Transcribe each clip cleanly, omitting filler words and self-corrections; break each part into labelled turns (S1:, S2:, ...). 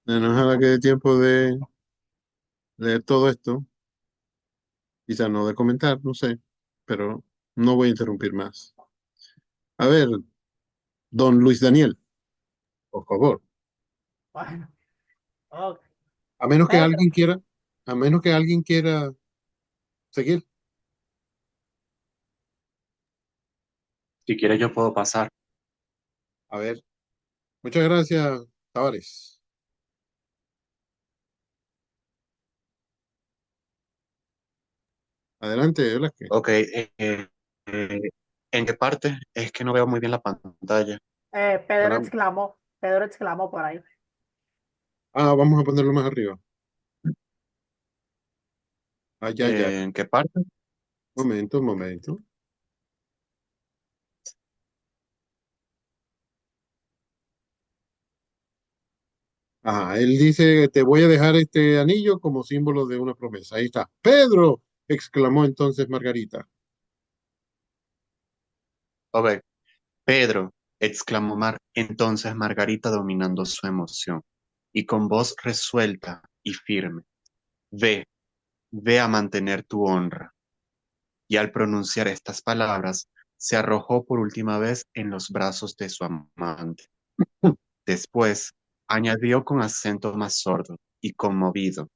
S1: Ojalá que dé tiempo de leer todo esto, quizás no de comentar, no sé, pero no voy a interrumpir más. A ver, don Luis Daniel, por favor,
S2: Bueno, ok.
S1: a menos que
S2: Pedro,
S1: alguien quiera, a menos que alguien quiera seguir.
S3: Si quieres yo puedo pasar.
S1: A ver, muchas gracias, Tavares. Adelante, Velázquez.
S3: Ok, eh, ¿en qué parte? Es que no veo muy bien la pantalla.
S1: Caramba.
S2: Pedro exclamó por ahí.
S1: Ah, vamos a ponerlo más arriba. Ah, ya, ya.
S3: ¿En qué parte?
S1: Momento, un momento. Ajá, él dice, te voy a dejar este anillo como símbolo de una promesa. Ahí está. Pedro, exclamó entonces Margarita.
S3: Ok, Pedro, exclamó entonces Margarita dominando su emoción, y con voz resuelta y firme, ve, ve a mantener tu honra. Y al pronunciar estas palabras, se arrojó por última vez en los brazos de su amante. Después, añadió con acento más sordo y conmovido,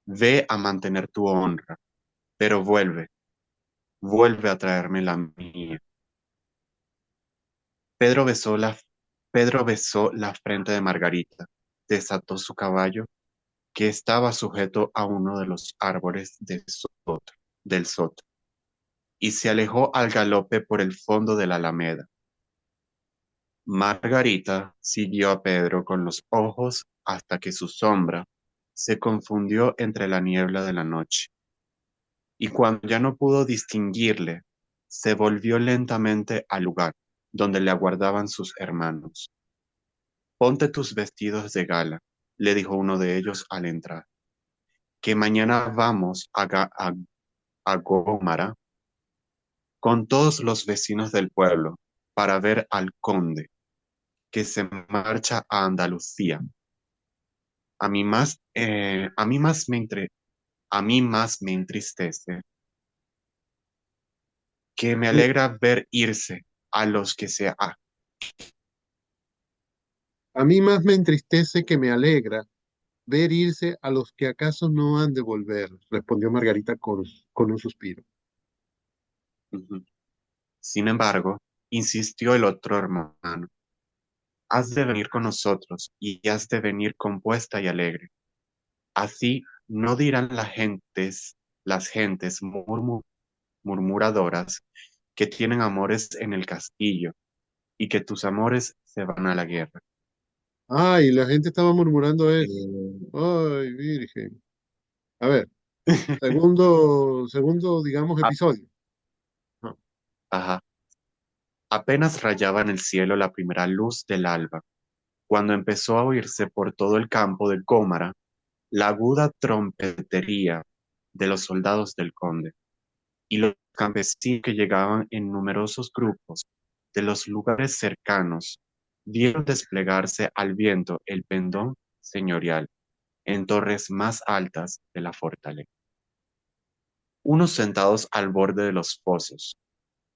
S3: ve a mantener tu honra, pero vuelve, vuelve a traerme la mía. Pedro besó la, Pedro besó la frente de Margarita, desató su caballo, que estaba sujeto a uno de los árboles del soto, y se alejó al galope por el fondo de la alameda. Margarita siguió a Pedro con los ojos hasta que su sombra se confundió entre la niebla de la noche, y cuando ya no pudo distinguirle, se volvió lentamente al lugar donde le aguardaban sus hermanos. Ponte tus vestidos de gala, le dijo uno de ellos al entrar, que mañana vamos a Gómara con todos los vecinos del pueblo para ver al conde que se marcha a Andalucía. A mí más a mí más me entristece que me alegra ver irse a los que
S1: A mí más me entristece que me alegra ver irse a los que acaso no han de volver, respondió Margarita con un suspiro.
S3: Ujú. Sin embargo, insistió el otro hermano, has de venir con nosotros y has de venir compuesta y alegre. Así no dirán las gentes murmuradoras que tienen amores en el castillo y que tus amores se van a la guerra.
S1: Ay, la gente estaba murmurando eso.
S3: Eh,
S1: Ay, virgen. A ver, segundo, digamos,
S3: a-
S1: episodio. No.
S3: Ajá. Apenas rayaba en el cielo la primera luz del alba, cuando empezó a oírse por todo el campo de Gómara la aguda trompetería de los soldados del conde y los campesinos que llegaban en numerosos grupos de los lugares cercanos vieron desplegarse al viento el pendón señorial en torres más altas de la fortaleza. Unos sentados al borde de los pozos,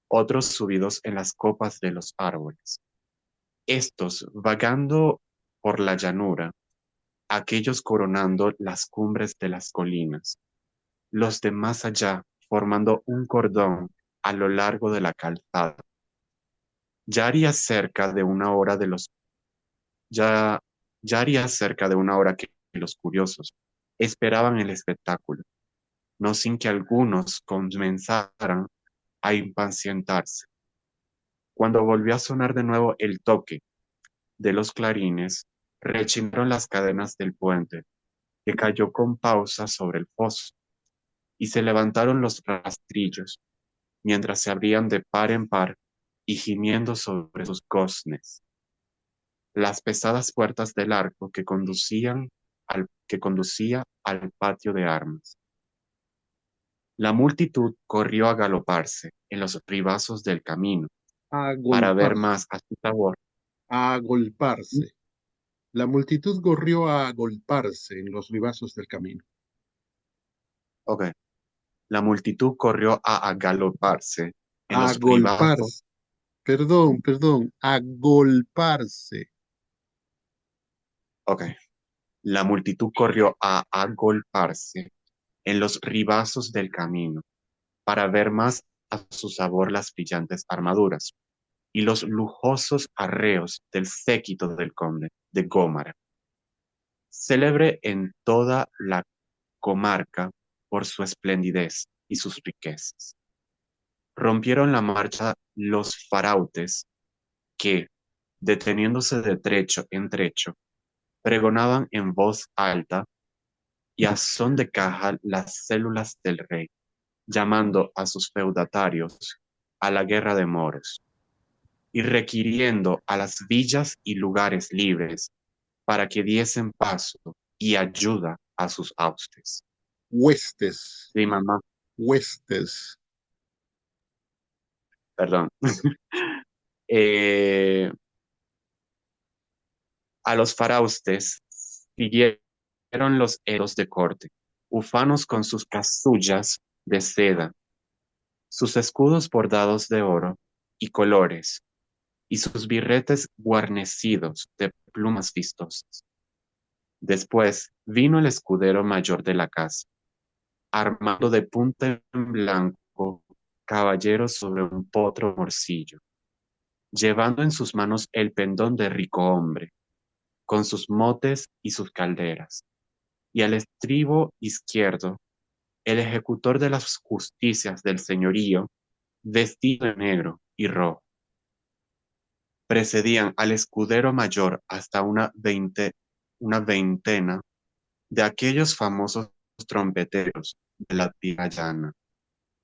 S3: otros subidos en las copas de los árboles, estos vagando por la llanura, aquellos coronando las cumbres de las colinas, los de más allá formando un cordón a lo largo de la calzada. Ya haría cerca de una hora de los, ya, ya haría cerca de una hora que los curiosos esperaban el espectáculo, no sin que algunos comenzaran a impacientarse. Cuando volvió a sonar de nuevo el toque de los clarines, rechinaron las cadenas del puente, que cayó con pausa sobre el foso, y se levantaron los rastrillos, mientras se abrían de par en par y gimiendo sobre sus goznes las pesadas puertas del arco que conducía al patio de armas. La multitud corrió a galoparse en los ribazos del camino
S1: A
S3: para ver
S1: golparse,
S3: más a su sabor.
S1: a golparse. La multitud corrió a agolparse en los ribazos del camino.
S3: Ok. La multitud corrió a agaloparse en los ribazos.
S1: Agolparse. Perdón. Agolparse.
S3: Ok. La multitud corrió a agolparse en los ribazos del camino para ver más a su sabor las brillantes armaduras y los lujosos arreos del séquito del conde de Gómara, célebre en toda la comarca por su esplendidez y sus riquezas. Rompieron la marcha los farautes que, deteniéndose de trecho en trecho, pregonaban en voz alta y a son de caja las células del rey, llamando a sus feudatarios a la guerra de moros y requiriendo a las villas y lugares libres para que diesen paso y ayuda a sus haustes.
S1: Huestes.
S3: Sí, mamá,
S1: Huestes.
S3: perdón. Eh, a los faraustes siguieron los herros de corte, ufanos con sus casullas de seda, sus escudos bordados de oro y colores, y sus birretes guarnecidos de plumas vistosas. Después vino el escudero mayor de la casa, armado de punta en blanco, caballero sobre un potro morcillo, llevando en sus manos el pendón de rico hombre, con sus motes y sus calderas, y al estribo izquierdo, el ejecutor de las justicias del señorío, vestido de negro y rojo. Precedían al escudero mayor hasta una veintena de aquellos famosos trompeteros de la tierra llana,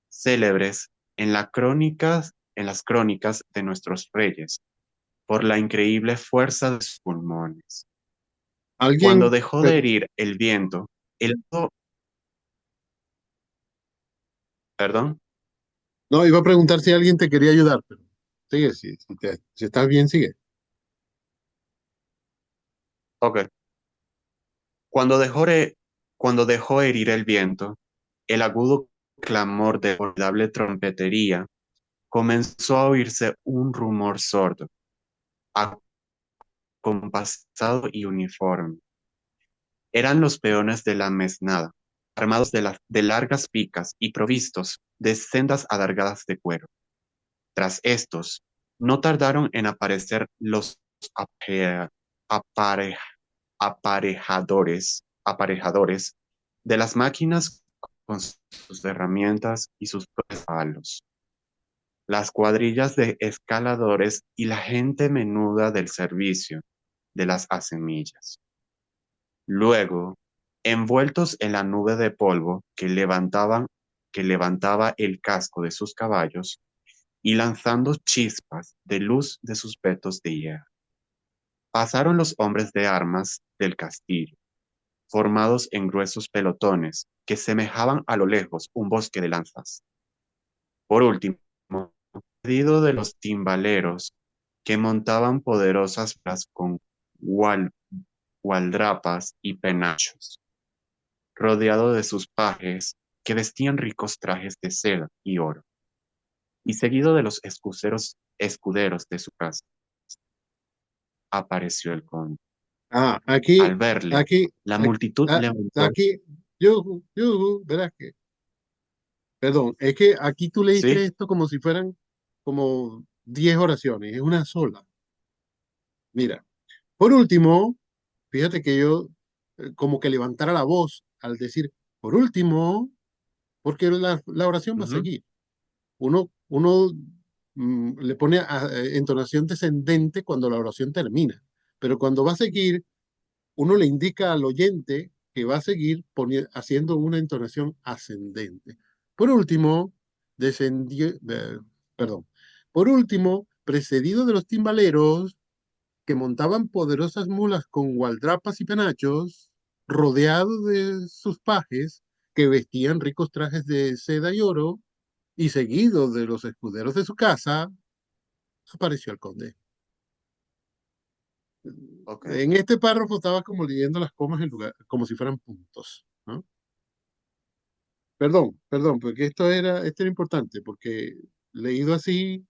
S3: célebres en las crónicas de nuestros reyes, por la increíble fuerza de sus pulmones. Cuando
S1: Alguien,
S3: dejó de herir el viento, el perdón,
S1: no, iba a preguntar si alguien te quería ayudar, pero sigue, si estás bien, sigue.
S3: ok. Cuando cuando dejó herir el viento, el agudo clamor de formidable trompetería comenzó a oírse un rumor sordo, acompasado y uniforme. Eran los peones de la mesnada, armados de largas picas y provistos de sendas alargadas de cuero. Tras estos, no tardaron en aparecer los apare- aparejadores de las máquinas con sus herramientas y sus palos, las cuadrillas de escaladores y la gente menuda del servicio de las asemillas. Luego, envueltos en la nube de polvo que levantaba el casco de sus caballos y lanzando chispas de luz de sus petos de hierro, pasaron los hombres de armas del castillo, formados en gruesos pelotones que semejaban a lo lejos un bosque de lanzas. Por último, pedido de los timbaleros que montaban poderosas bras con gualdrapas y penachos, rodeado de sus pajes que vestían ricos trajes de seda y oro, y seguido de los escuderos de su casa, apareció el conde.
S1: Ah,
S3: Al verle,
S1: aquí,
S3: la
S1: aquí,
S3: multitud
S1: ah,
S3: levantó,
S1: aquí, verás que, perdón, es que aquí tú leíste
S3: ¿sí?
S1: esto como si fueran como 10 oraciones, es una sola. Mira, por último, fíjate que yo como que levantara la voz al decir, por último, porque la oración va a
S3: Ujú.
S1: seguir. Uno le pone entonación descendente cuando la oración termina, pero cuando va a seguir, uno le indica al oyente que va a seguir haciendo una entonación ascendente. Por último, descendió, perdón, por último, precedido de los timbaleros que montaban poderosas mulas con gualdrapas y penachos, rodeado de sus pajes que vestían ricos trajes de seda y oro, y seguido de los escuderos de su casa, apareció el conde.
S3: Ok,
S1: En este párrafo estaba como leyendo las comas en lugar, como si fueran puntos, ¿no? Perdón, porque esto era importante, porque leído así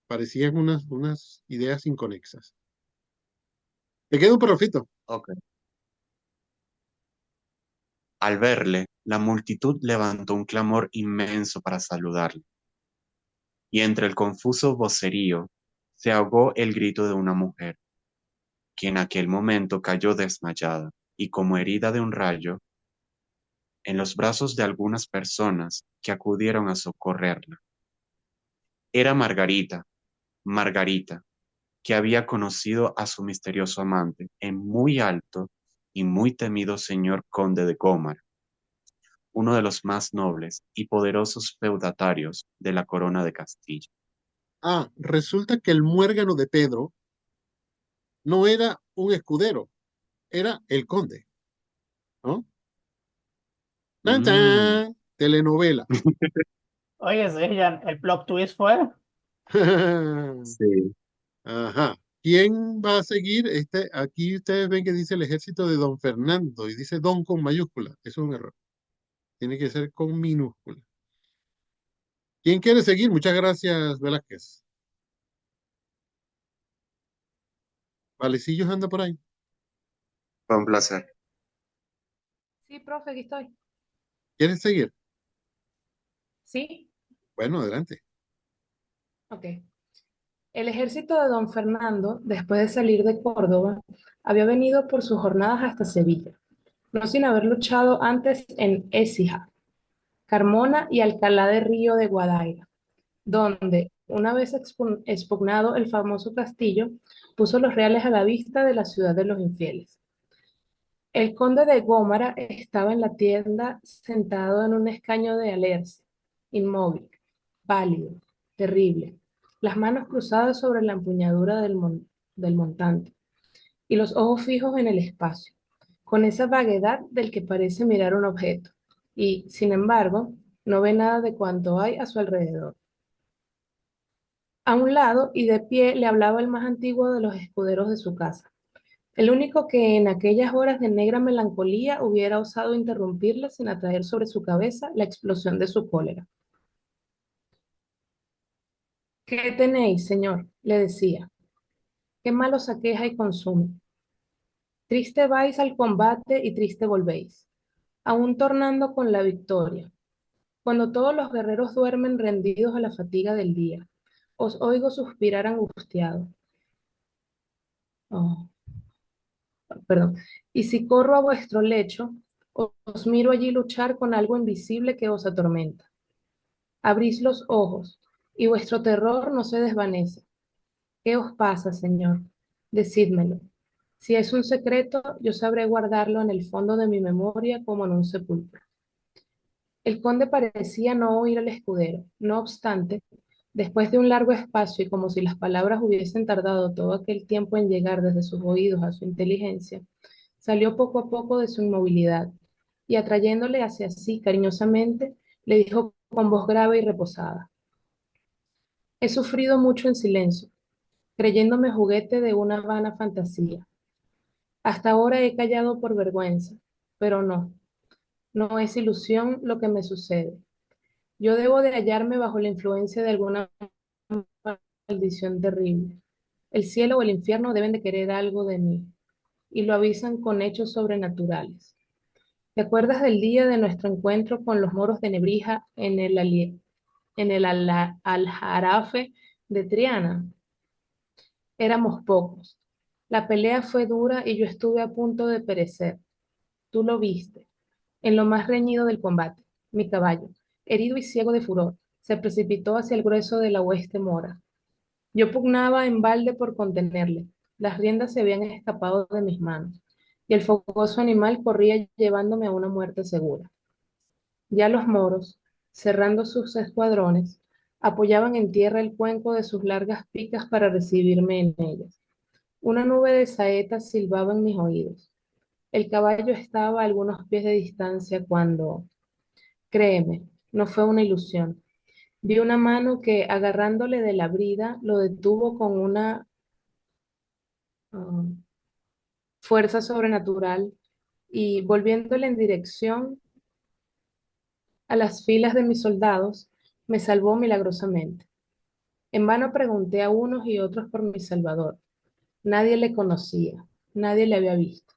S1: parecían unas ideas inconexas. Te queda un parrafito.
S3: ok. Al verle, la multitud levantó un clamor inmenso para saludarle, y entre el confuso vocerío se ahogó el grito de una mujer, que en aquel momento cayó desmayada y como herida de un rayo en los brazos de algunas personas que acudieron a socorrerla. Era Margarita, Margarita, que había conocido a su misterioso amante, el muy alto y muy temido señor conde de Gómara, uno de los más nobles y poderosos feudatarios de la corona de Castilla.
S1: Ah, resulta que el muérgano de Pedro no era un escudero, era el conde, ¿no? ¡Tan,
S3: Mm,
S1: tan! Telenovela.
S2: Oye, sí, ya, el plot twist fue.
S3: sí,
S1: Ajá. ¿Quién va a seguir? Aquí ustedes ven que dice el ejército de Don Fernando y dice Don con mayúscula. Eso es un error. Tiene que ser con minúscula. ¿Quién quiere seguir? Muchas gracias, Velázquez. Valecillos anda por ahí.
S3: fue un placer.
S4: Sí, profe, aquí estoy.
S1: ¿Quieres seguir?
S4: Sí,
S1: Bueno, adelante.
S4: ok. El ejército de don Fernando, después de salir de Córdoba, había venido por sus jornadas hasta Sevilla, no sin haber luchado antes en Écija, Carmona y Alcalá de Río de Guadaira, donde, una vez expugnado el famoso castillo, puso los reales a la vista de la ciudad de los infieles. El conde de Gómara estaba en la tienda sentado en un escaño de alerce, inmóvil, pálido, terrible, las manos cruzadas sobre la empuñadura del montante y los ojos fijos en el espacio, con esa vaguedad del que parece mirar un objeto y, sin embargo, no ve nada de cuanto hay a su alrededor. A un lado y de pie le hablaba el más antiguo de los escuderos de su casa, el único que en aquellas horas de negra melancolía hubiera osado interrumpirle sin atraer sobre su cabeza la explosión de su cólera. ¿Qué tenéis, señor? Le decía. ¿Qué mal os aqueja y consume? Triste vais al combate y triste volvéis, aún tornando con la victoria. Cuando todos los guerreros duermen rendidos a la fatiga del día, os oigo suspirar angustiado. Oh, perdón. Y si corro a vuestro lecho, os miro allí luchar con algo invisible que os atormenta. Abrís los ojos, y vuestro terror no se desvanece. ¿Qué os pasa, señor? Decídmelo. Si es un secreto, yo sabré guardarlo en el fondo de mi memoria como en un sepulcro. El conde parecía no oír al escudero. No obstante, después de un largo espacio y como si las palabras hubiesen tardado todo aquel tiempo en llegar desde sus oídos a su inteligencia, salió poco a poco de su inmovilidad y atrayéndole hacia sí cariñosamente, le dijo con voz grave y reposada: He sufrido mucho en silencio, creyéndome juguete de una vana fantasía. Hasta ahora he callado por vergüenza, pero no, no es ilusión lo que me sucede. Yo debo de hallarme bajo la influencia de alguna maldición terrible. El cielo o el infierno deben de querer algo de mí, y lo avisan con hechos sobrenaturales. ¿Te acuerdas del día de nuestro encuentro con los moros de Nebrija en el Aljarafe de Triana? Éramos pocos. La pelea fue dura y yo estuve a punto de perecer. Tú lo viste. En lo más reñido del combate, mi caballo, herido y ciego de furor, se precipitó hacia el grueso de la hueste mora. Yo pugnaba en balde por contenerle. Las riendas se habían escapado de mis manos, y el fogoso animal corría llevándome a una muerte segura. Ya los moros, cerrando sus escuadrones, apoyaban en tierra el cuenco de sus largas picas para recibirme en ellas. Una nube de saetas silbaba en mis oídos. El caballo estaba a algunos pies de distancia cuando, créeme, no fue una ilusión. Vi una mano que, agarrándole de la brida, lo detuvo con una ah, fuerza sobrenatural y volviéndole en dirección a las filas de mis soldados, me salvó milagrosamente. En vano pregunté a unos y otros por mi Salvador. Nadie le conocía, nadie le había visto.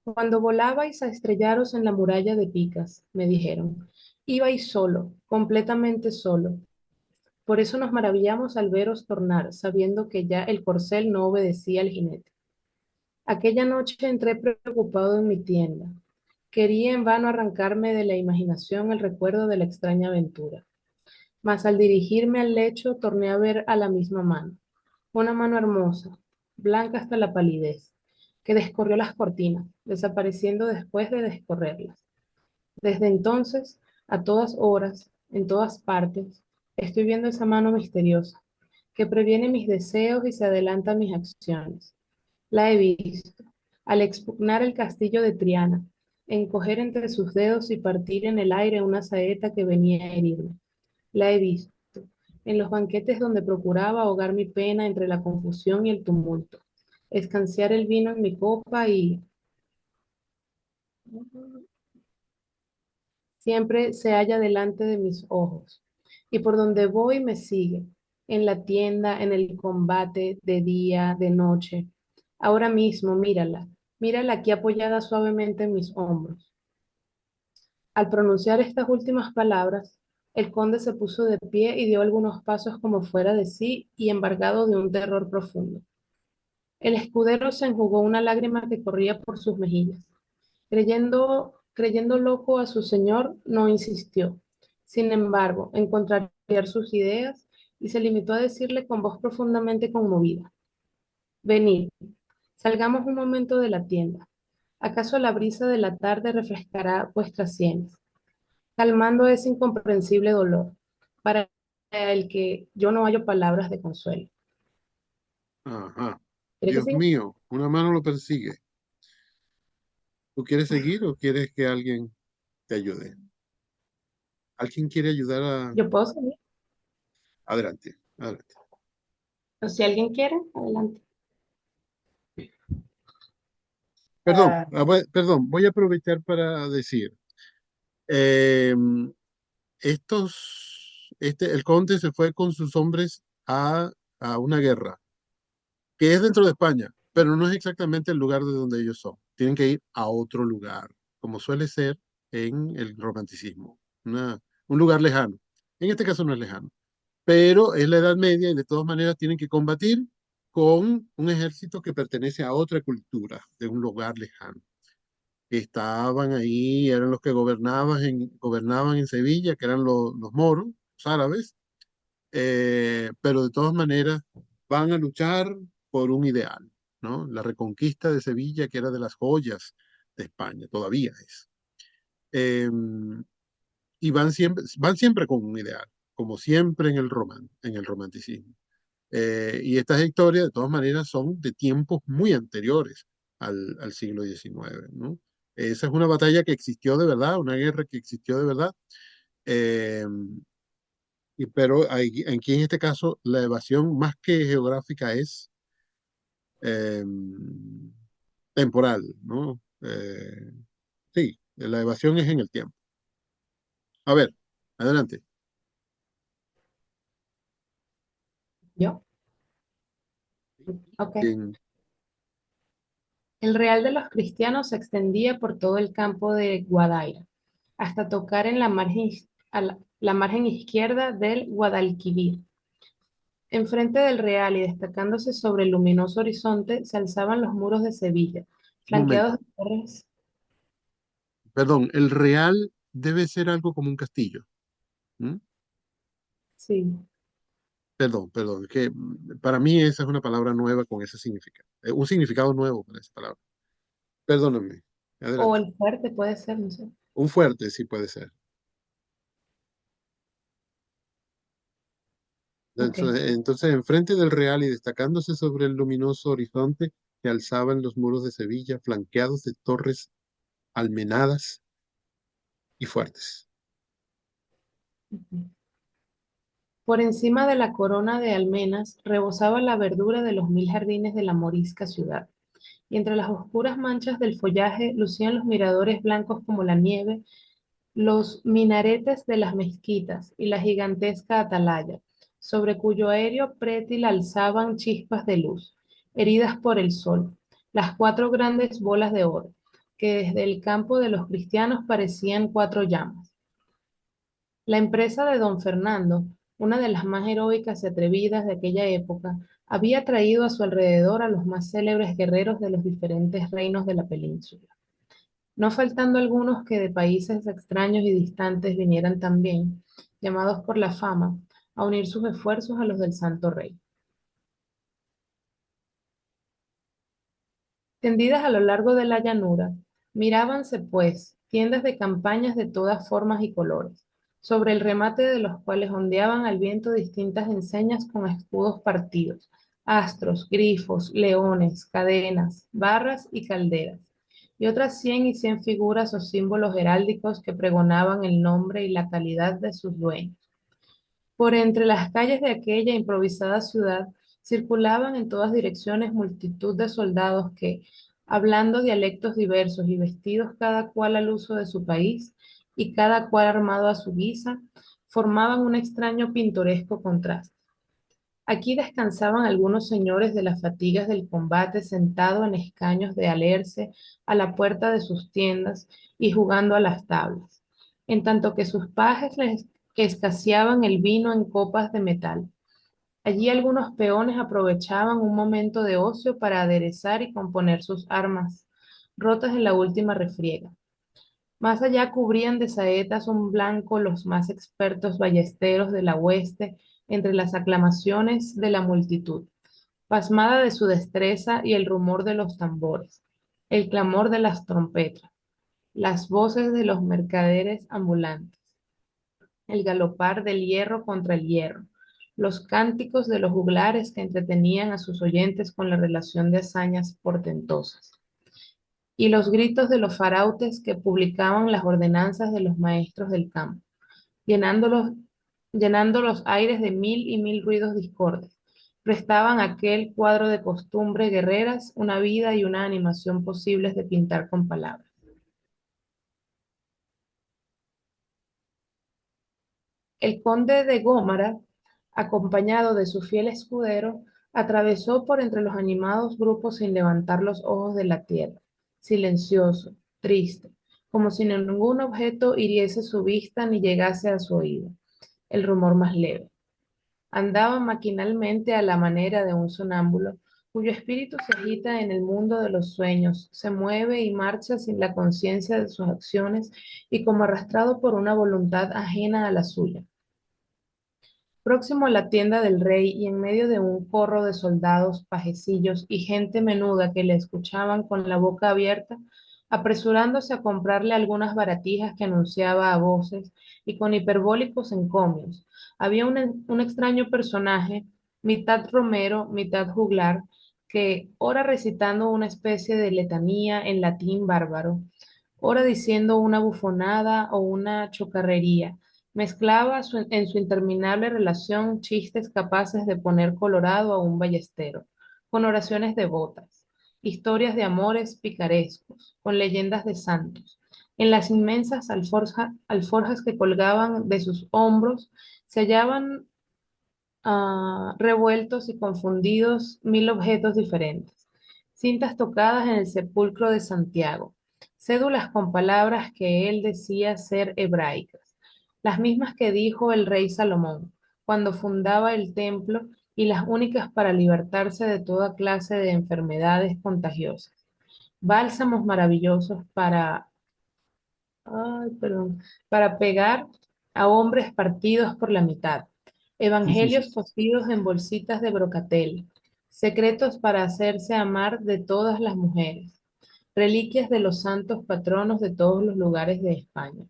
S4: Cuando volabais a estrellaros en la muralla de picas, me dijeron, ibais solo, completamente solo. Por eso nos maravillamos al veros tornar, sabiendo que ya el corcel no obedecía al jinete. Aquella noche entré preocupado en mi tienda. Quería en vano arrancarme de la imaginación el recuerdo de la extraña aventura. Mas al dirigirme al lecho torné a ver a la misma mano, una mano hermosa, blanca hasta la palidez, que descorrió las cortinas, desapareciendo después de descorrerlas. Desde entonces, a todas horas, en todas partes, estoy viendo esa mano misteriosa, que previene mis deseos y se adelanta a mis acciones. La he visto, al expugnar el castillo de Triana, encoger entre sus dedos y partir en el aire una saeta que venía a herirme. La he visto en los banquetes donde procuraba ahogar mi pena entre la confusión y el tumulto, escanciar el vino en mi copa y siempre se halla delante de mis ojos. Y por donde voy me sigue, en la tienda, en el combate, de día, de noche. Ahora mismo, mírala, mírala aquí apoyada suavemente en mis hombros. Al pronunciar estas últimas palabras, el conde se puso de pie y dio algunos pasos como fuera de sí y embargado de un terror profundo. El escudero se enjugó una lágrima que corría por sus mejillas. Creyendo loco a su señor, no insistió. Sin embargo, en contrariar sus ideas, y se limitó a decirle con voz profundamente conmovida: Venid, salgamos un momento de la tienda. ¿Acaso la brisa de la tarde refrescará vuestras sienes, calmando ese incomprensible dolor, para el que yo no hallo palabras de consuelo?
S1: Ajá.
S4: ¿Quieres que
S1: Dios
S4: siga?
S1: mío, una mano lo persigue. ¿Tú quieres seguir o quieres que alguien te ayude? ¿Alguien quiere ayudar a...
S4: Yo puedo seguir.
S1: Adelante, adelante.
S4: O si alguien quiere, adelante.
S1: Perdón,
S2: Ah,
S1: perdón, voy a aprovechar para decir, eh, el conde se fue con sus hombres a una guerra, que es dentro de España, pero no es exactamente el lugar de donde ellos son. Tienen que ir a otro lugar, como suele ser en el romanticismo, un lugar lejano. En este caso no es lejano, pero es la Edad Media y de todas maneras tienen que combatir con un ejército que pertenece a otra cultura, de un lugar lejano. Estaban ahí, eran los que gobernaban en Sevilla, que eran los moros, los árabes, pero de todas maneras van a luchar por un ideal, ¿no? La reconquista de Sevilla, que era de las joyas de España, todavía es. Eh, y van siempre con un ideal, como siempre en el romanticismo. Y estas historias, de todas maneras, son de tiempos muy anteriores al siglo XIX, ¿no? Esa es una batalla que existió de verdad, una guerra que existió de verdad, eh, pero aquí en este caso la evasión más que geográfica es eh, temporal, ¿no? Sí, la evasión es en el tiempo. A ver, adelante.
S4: ¿Yo? Ok.
S1: Bien,
S4: El real de los cristianos se extendía por todo el campo de Guadaira, hasta tocar en la margen izquierda del Guadalquivir. Enfrente del real y destacándose sobre el luminoso horizonte se alzaban los muros de Sevilla,
S1: un
S4: flanqueados
S1: momento.
S4: de torres.
S1: Perdón, el real debe ser algo como un castillo. ¿M?
S4: Sí,
S1: Perdón, que para mí esa es una palabra nueva con ese significado, un significado nuevo para esa palabra. Perdóname,
S4: o
S1: adelante.
S4: el fuerte puede ser, no sé.
S1: Un fuerte sí puede ser.
S4: Ok.
S1: Entonces, enfrente del real y destacándose sobre el luminoso horizonte, se alzaban los muros de Sevilla, flanqueados de torres almenadas y fuertes.
S4: Ujú. Por encima de la corona de almenas rebosaba la verdura de los 1000 jardines de la morisca ciudad, y entre las oscuras manchas del follaje lucían los miradores blancos como la nieve, los minaretes de las mezquitas y la gigantesca atalaya, sobre cuyo aéreo prétil alzaban chispas de luz, heridas por el sol, las 4 grandes bolas de oro, que desde el campo de los cristianos parecían 4 llamas. La empresa de don Fernando, una de las más heroicas y atrevidas de aquella época, había traído a su alrededor a los más célebres guerreros de los diferentes reinos de la península, no faltando algunos que de países extraños y distantes vinieran también, llamados por la fama, a unir sus esfuerzos a los del Santo Rey. Tendidas a lo largo de la llanura, mirábanse, pues, tiendas de campañas de todas formas y colores, sobre el remate de los cuales ondeaban al viento distintas enseñas con escudos partidos, astros, grifos, leones, cadenas, barras y calderas, y otras 100 y 100 figuras o símbolos heráldicos que pregonaban el nombre y la calidad de sus dueños. Por entre las calles de aquella improvisada ciudad circulaban en todas direcciones multitud de soldados que, hablando dialectos diversos y vestidos cada cual al uso de su país y cada cual armado a su guisa, formaban un extraño pintoresco contraste. Aquí descansaban algunos señores de las fatigas del combate sentados en escaños de alerce a la puerta de sus tiendas y jugando a las tablas, en tanto que sus pajes les escaseaban el vino en copas de metal. Allí algunos peones aprovechaban un momento de ocio para aderezar y componer sus armas, rotas en la última refriega. Más allá cubrían de saetas un blanco los más expertos ballesteros de la hueste entre las aclamaciones de la multitud, pasmada de su destreza y el rumor de los tambores, el clamor de las trompetas, las voces de los mercaderes ambulantes, el galopar del hierro contra el hierro, los cánticos de los juglares que entretenían a sus oyentes con la relación de hazañas portentosas, y los gritos de los farautes que publicaban las ordenanzas de los maestros del campo, llenándolos, llenando los aires de 1000 y 1000 ruidos discordes. Prestaban a aquel cuadro de costumbre guerreras una vida y una animación posibles de pintar con palabras. El conde de Gómara, acompañado de su fiel escudero, atravesó por entre los animados grupos sin levantar los ojos de la tierra, silencioso, triste, como si ningún objeto hiriese su vista ni llegase a su oído, el rumor más leve. Andaba maquinalmente a la manera de un sonámbulo, cuyo espíritu se agita en el mundo de los sueños, se mueve y marcha sin la conciencia de sus acciones y como arrastrado por una voluntad ajena a la suya. Próximo a la tienda del rey y en medio de un corro de soldados, pajecillos y gente menuda que le escuchaban con la boca abierta, apresurándose a comprarle algunas baratijas que anunciaba a voces y con hiperbólicos encomios, había un extraño personaje, mitad romero, mitad juglar, que, ora recitando una especie de letanía en latín bárbaro, ora diciendo una bufonada o una chocarrería, mezclaba en su interminable relación chistes capaces de poner colorado a un ballestero, con oraciones devotas, historias de amores picarescos, con leyendas de santos. En las inmensas alforjas que colgaban de sus hombros se hallaban revueltos y confundidos 1000 objetos diferentes, cintas tocadas en el sepulcro de Santiago, cédulas con palabras que él decía ser hebraicas, las mismas que dijo el rey Salomón cuando fundaba el templo y las únicas para libertarse de toda clase de enfermedades contagiosas, bálsamos maravillosos para pegar a hombres partidos por la mitad, evangelios cosidos en bolsitas de brocatel, secretos para hacerse amar de todas las mujeres, reliquias de los santos patronos de todos los lugares de España,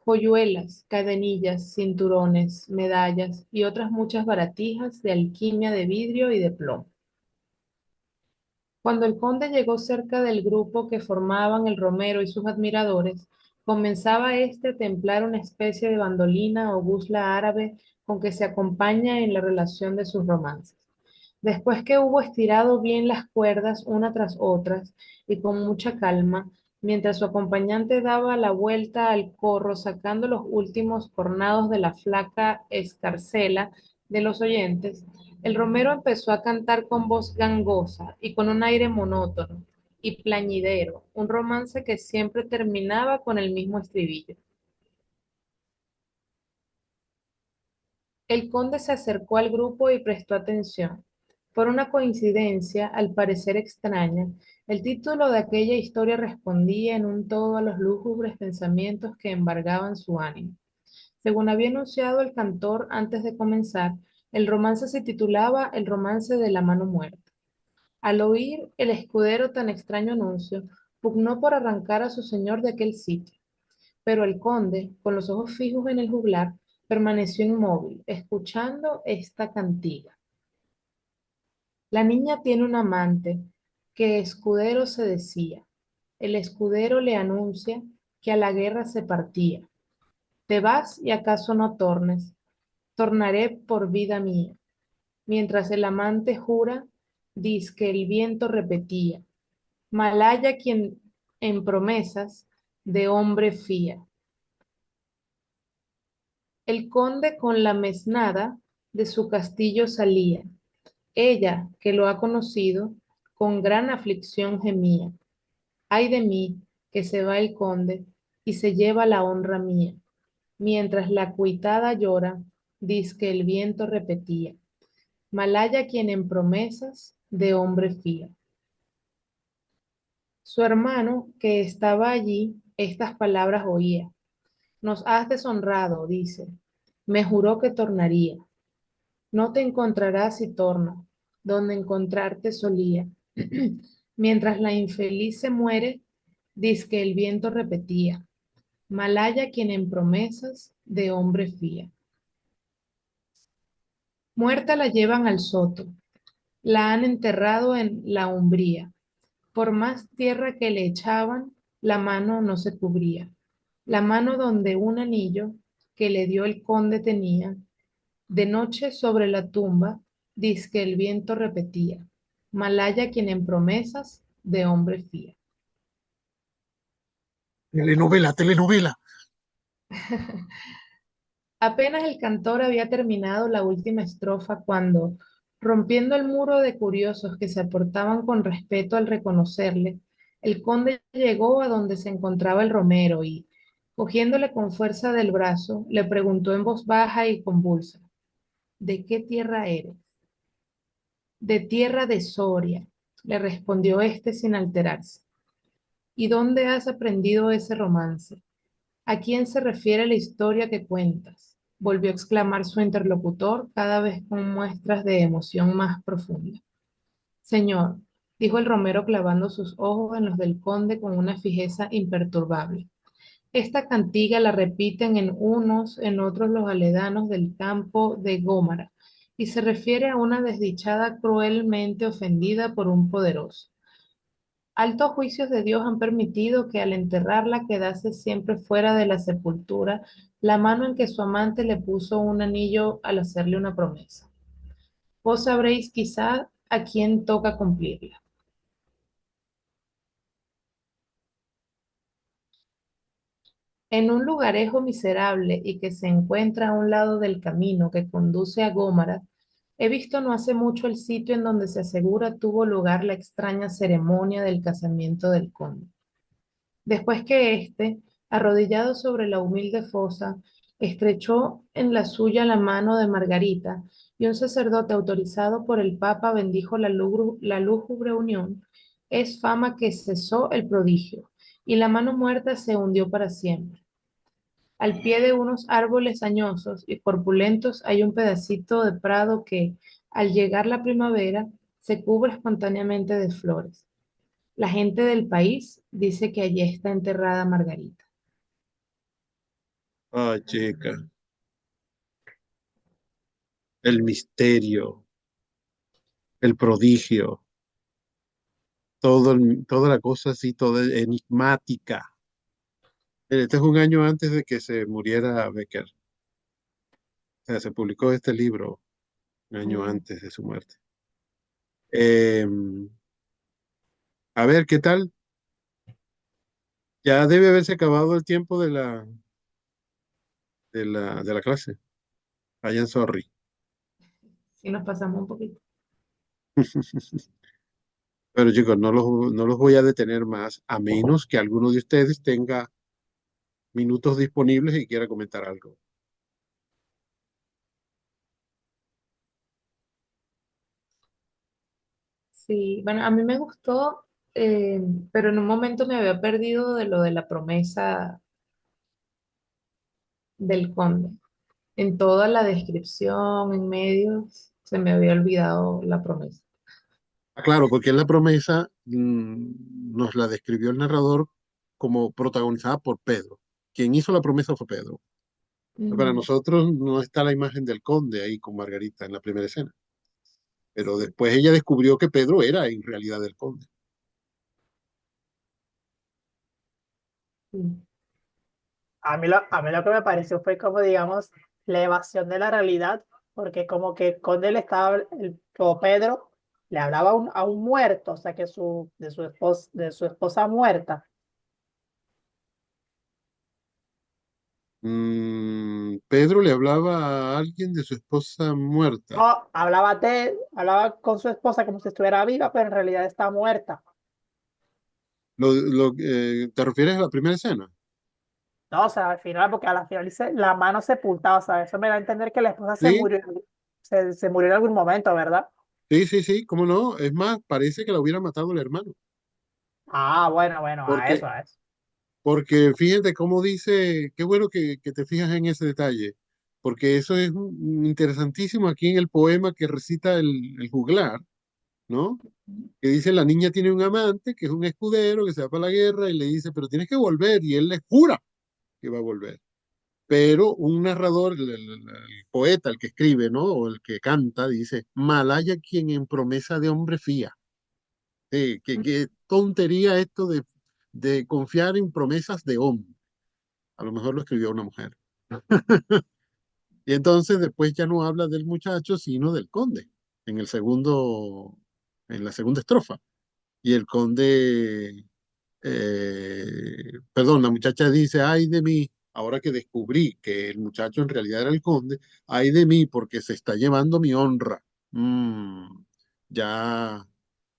S4: joyuelas, cadenillas, cinturones, medallas y otras muchas baratijas de alquimia de vidrio y de plomo. Cuando el conde llegó cerca del grupo que formaban el romero y sus admiradores, comenzaba éste a templar una especie de bandolina o gusla árabe con que se acompaña en la relación de sus romances. Después que hubo estirado bien las cuerdas una tras otras y con mucha calma, mientras su acompañante daba la vuelta al corro sacando los últimos cornados de la flaca escarcela de los oyentes, el romero empezó a cantar con voz gangosa y con un aire monótono y plañidero, un romance que siempre terminaba con el mismo estribillo. El conde se acercó al grupo y prestó atención. Por una coincidencia, al parecer extraña, el título de aquella historia respondía en un todo a los lúgubres pensamientos que embargaban su ánimo. Según había anunciado el cantor antes de comenzar, el romance se titulaba El romance de la mano muerta. Al oír el escudero tan extraño anuncio, pugnó por arrancar a su señor de aquel sitio. Pero el conde, con los ojos fijos en el juglar, permaneció inmóvil, escuchando esta cantiga. La niña tiene un amante, que escudero se decía. El escudero le anuncia que a la guerra se partía. Te vas y acaso no tornes. Tornaré por vida mía. Mientras el amante jura, diz que el viento repetía. Malaya quien en promesas de hombre fía. El conde con la mesnada de su castillo salía. Ella, que lo ha conocido, con gran aflicción gemía. Ay de mí, que se va el conde y se lleva la honra mía. Mientras la cuitada llora, diz que el viento repetía. Malaya quien en promesas de hombre fía. Su hermano, que estaba allí, estas palabras oía. Nos has deshonrado, dice. Me juró que tornaría. No te encontrarás si torna, donde encontrarte solía. Mientras la infeliz se muere, dizque el viento repetía. Malaya quien en promesas de hombre fía. Muerta la llevan al soto, la han enterrado en la umbría. Por más tierra que le echaban, la mano no se cubría. La mano donde un anillo que le dio el conde tenía, de noche sobre la tumba, dizque el viento repetía. Malaya quien en promesas de hombre fía.
S1: Telenovela, telenovela.
S4: Apenas el cantor había terminado la última estrofa cuando, rompiendo el muro de curiosos que se aportaban con respeto al reconocerle, el conde llegó a donde se encontraba el romero y, cogiéndole con fuerza del brazo, le preguntó en voz baja y convulsa, ¿de qué tierra eres? De tierra de Soria, le respondió éste sin alterarse. ¿Y dónde has aprendido ese romance? ¿A quién se refiere la historia que cuentas? Volvió a exclamar su interlocutor, cada vez con muestras de emoción más profunda. Señor, dijo el romero clavando sus ojos en los del conde con una fijeza imperturbable. Esta cantiga la repiten en unos, en otros los aledanos del campo de Gómara, y se refiere a una desdichada cruelmente ofendida por un poderoso. Altos juicios de Dios han permitido que al enterrarla quedase siempre fuera de la sepultura la mano en que su amante le puso un anillo al hacerle una promesa. Vos sabréis quizá a quién toca cumplirla. En un lugarejo miserable y que se encuentra a un lado del camino que conduce a Gómara, he visto no hace mucho el sitio en donde se asegura tuvo lugar la extraña ceremonia del casamiento del conde. Después que éste, arrodillado sobre la humilde fosa, estrechó en la suya la mano de Margarita, y un sacerdote autorizado por el Papa bendijo la lúgubre unión, es fama que cesó el prodigio, y la mano muerta se hundió para siempre. Al pie de unos árboles añosos y corpulentos hay un pedacito de prado que, al llegar la primavera, se cubre espontáneamente de flores. La gente del país dice que allí está enterrada Margarita.
S1: Ah, chica, el misterio, el prodigio, toda la cosa así, toda enigmática. Este es un año antes de que se muriera Becker. sea, se publicó este libro un año
S4: Mm.
S1: antes de su muerte. A ver, ¿qué tal? Ya debe haberse acabado el tiempo de la clase. Vayan, sorry.
S4: Sí, nos pasamos un poquito.
S1: Pero chicos, no los voy a detener más, a menos que alguno de ustedes tenga minutos disponibles y quiera comentar algo.
S4: Sí, bueno, a mí me gustó, eh, pero en un momento me había perdido de lo de la promesa del conde. En toda la descripción, en medios, se me había olvidado la promesa.
S1: Ah, claro, porque en la promesa nos la describió el narrador como protagonizada por Pedro. Quien hizo la promesa fue Pedro. Para
S4: Ujú.
S1: nosotros no está la imagen del conde ahí con Margarita en la primera escena, pero después ella descubrió que Pedro era en realidad el conde.
S4: Sí.
S2: A mí lo que me pareció fue como, digamos, la evasión de la realidad, porque como que Conde le estaba, o Pedro le hablaba a un muerto, o sea, que de su esposa muerta.
S1: Pedro le hablaba a alguien de su esposa muerta.
S2: No, hablaba con su esposa como si estuviera viva, pero en realidad está muerta.
S1: ¿Te refieres a la primera escena?
S2: No, o sea, al final, porque a la final dice la mano sepultada, o sea, eso me da a entender que la esposa se
S1: Sí,
S2: murió, se murió en algún momento, ¿verdad?
S1: sí, sí, sí, cómo no. Es más, parece que la hubiera matado el hermano.
S2: Ah, bueno, bueno, a
S1: Porque
S2: eso, a eso.
S1: Porque fíjate cómo dice, qué bueno que te fijas en ese detalle, porque eso es interesantísimo aquí en el poema que recita el juglar, ¿no? Que dice, la niña tiene un amante, que es un escudero, que se va para la guerra, y le dice, pero tienes que volver, y él le jura que va a volver. Pero un narrador, el poeta, el que escribe, ¿no? O el que canta, dice, malaya quien en promesa de hombre fía. Qué tontería esto de confiar en promesas de hombre. A lo mejor lo escribió una mujer. Y entonces después ya no habla del muchacho, sino del conde, en el segundo, en la segunda estrofa. Y el conde, perdón, la muchacha dice, ay de mí, ahora que descubrí que el muchacho en realidad era el conde, ay de mí, porque se está llevando mi honra. Mm, ya,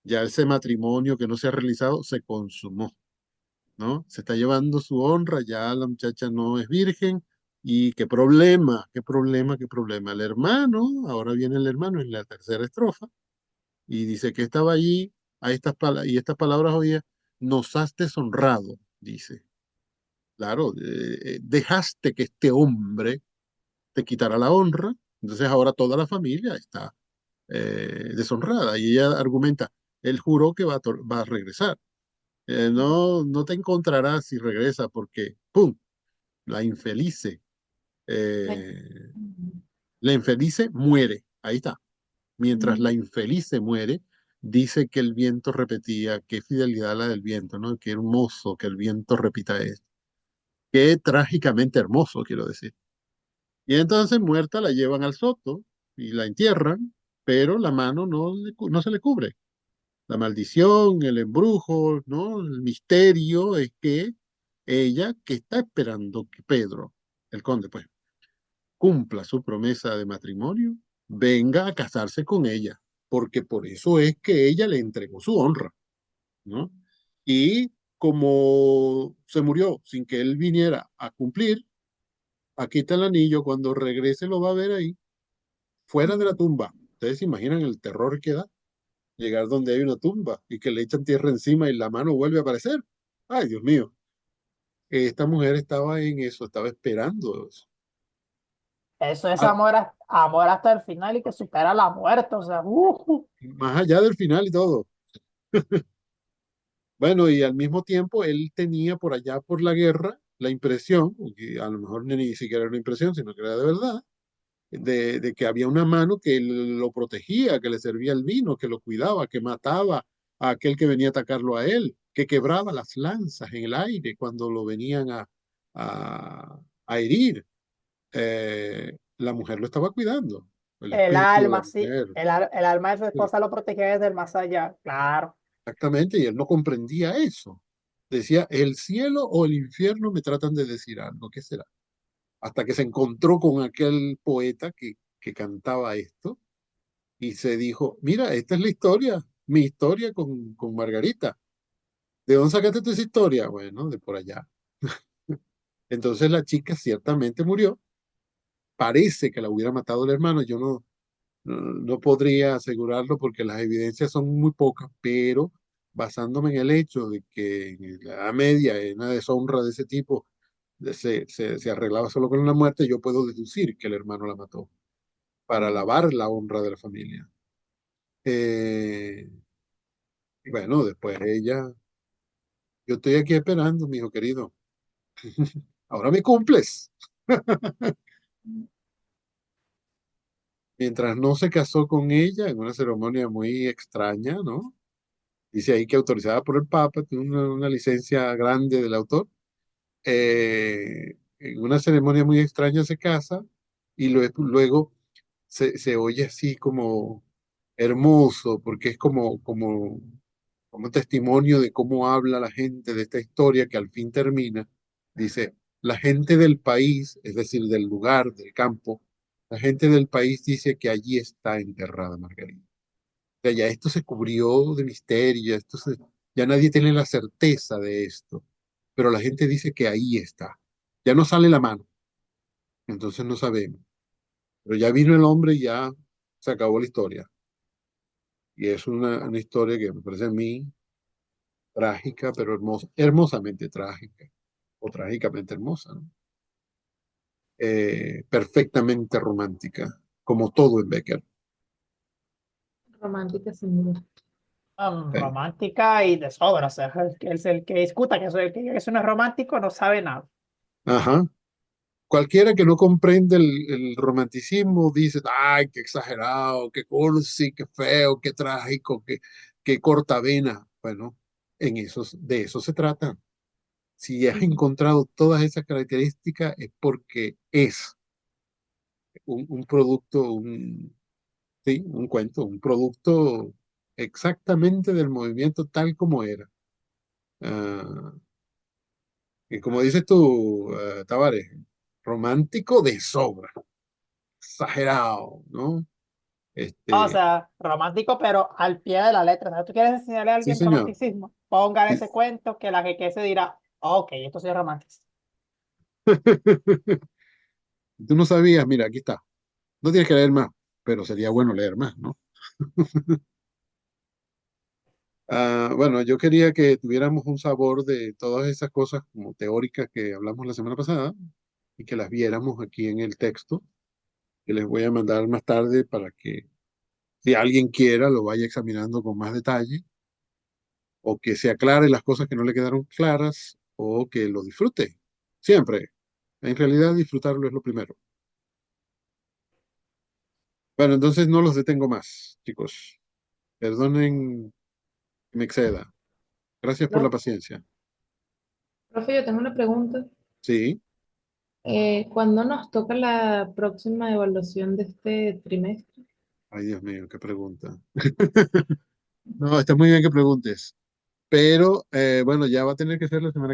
S1: ya ese matrimonio que no se ha realizado se consumó. ¿No? Se está llevando su honra, ya la muchacha no es virgen. Y qué problema, qué problema, qué problema. El hermano, ahora viene el hermano en la tercera estrofa, y dice que estaba allí, y estas palabras oía, nos has deshonrado, dice. Claro, dejaste que este hombre te quitara la honra, entonces ahora toda la familia está deshonrada. Y ella argumenta, él juró que va a regresar. No, no te encontrarás si regresa porque, ¡pum!, la infelice,
S4: Ay.
S1: eh,
S4: Ujú.
S1: la infelice muere. Ahí está. Mientras
S4: Ujú.
S1: la infelice muere, dice que el viento repetía, qué fidelidad la del viento, ¿no? Qué hermoso que el viento repita esto. Qué trágicamente hermoso, quiero decir. Y entonces muerta la llevan al soto y la entierran, pero la mano no se le cubre. La maldición, el embrujo, ¿no? El misterio es que ella, que está esperando que Pedro, el conde, pues, cumpla su promesa de matrimonio, venga a casarse con ella, porque por eso es que ella le entregó su honra, ¿no? Y como se murió sin que él viniera a cumplir, aquí está el anillo, cuando regrese lo va a ver ahí, fuera de la
S4: Ujú.
S1: tumba. Ustedes se imaginan el terror que da llegar donde hay una tumba y que le echan tierra encima y la mano vuelve a aparecer. Ay, Dios mío. Esta mujer estaba en eso, estaba esperando eso.
S2: Eso es
S1: Ah,
S2: amor hasta el final y que supera la muerte, o sea,
S1: más allá del final y todo. Bueno, y al mismo tiempo él tenía por allá por la guerra la impresión, que a lo mejor ni siquiera era una impresión, sino que era de verdad, de que había una mano que lo protegía, que le servía el vino, que lo cuidaba, que mataba a aquel que venía a atacarlo a él, que quebraba las lanzas en el aire cuando lo venían a herir. la mujer lo estaba cuidando, el
S2: El
S1: espíritu de la
S2: alma, sí.
S1: mujer.
S2: El alma de su
S1: Sí,
S2: esposa lo protegía desde el más allá. Claro.
S1: exactamente, y él no comprendía eso. Decía, el cielo o el infierno me tratan de decir algo, ¿qué será? Hasta que se encontró con aquel poeta que cantaba esto y se dijo, mira, esta es la historia, mi historia con Margarita. ¿De dónde sacaste tu historia? Bueno, de por allá. Entonces la chica ciertamente murió. Parece que la hubiera matado el hermano. Yo no podría asegurarlo porque las evidencias son muy pocas, pero basándome en el hecho de que en la Edad Media, en una deshonra de ese tipo, se arreglaba solo con la muerte, yo puedo deducir que el hermano la mató para lavar la honra de la familia. Y bueno, después ella, yo estoy aquí esperando, mi hijo querido. Ahora me cumples. Mientras no se casó con ella en una ceremonia muy extraña, ¿no? Dice ahí que autorizada por el Papa, tiene una licencia grande del autor. En una ceremonia muy extraña se casa y luego se oye así como hermoso, porque es como testimonio de cómo habla la gente de esta historia que al fin termina. Dice, la gente del país, es decir, del lugar, del campo, la gente del país dice que allí está enterrada Margarita. O sea, ya esto se cubrió de misterio, ya nadie tiene la certeza de esto, pero la gente dice que ahí está. Ya no sale la mano, entonces no sabemos. Pero ya vino el hombre y ya se acabó la historia. Y es una historia que me parece a mí trágica, pero hermosa, hermosamente trágica, o trágicamente hermosa, ¿no? Perfectamente romántica, como todo en Becker.
S4: Romántica sin duda.
S1: Eh,
S2: Romántica y de sobra. O sea, el que discuta que eso no es romántico no sabe nada.
S1: ajá. Cualquiera que no comprende el romanticismo dice, ay, qué exagerado, qué cursi, qué feo, qué trágico, qué corta vena. Bueno, de eso se trata. Si has
S4: Ujú.
S1: encontrado todas esas características es porque es un producto, sí, un cuento, un producto exactamente del movimiento tal como era. Ah, y como dices tú, Tavares, romántico de sobra, exagerado, ¿no?
S2: O
S1: Este,
S2: sea, romántico, pero al pie de la letra. O sea, tú quieres enseñarle a
S1: sí,
S2: alguien
S1: señor.
S2: romanticismo, póngale
S1: Sí.
S2: ese cuento que la que se dirá, ok, esto sí es romántico.
S1: Tú no sabías, mira, aquí está. No tienes que leer más, pero sería bueno leer más, ¿no? Bueno, yo quería que tuviéramos un sabor de todas esas cosas como teóricas que hablamos la semana pasada y que las viéramos aquí en el texto, que les voy a mandar más tarde para que si alguien quiera lo vaya examinando con más detalle o que se aclare las cosas que no le quedaron claras o que lo disfrute. Siempre. En realidad disfrutarlo es lo primero. Bueno, entonces no los detengo más, chicos. Perdonen que me exceda. Gracias por la
S4: Pro-
S1: paciencia.
S4: Profe, yo tengo una pregunta.
S1: Sí.
S4: ¿Cuándo nos toca la próxima evaluación de este trimestre?
S1: Ay, Dios mío, qué pregunta. No, está muy bien que preguntes. Pero bueno, ya va a tener que ser la semana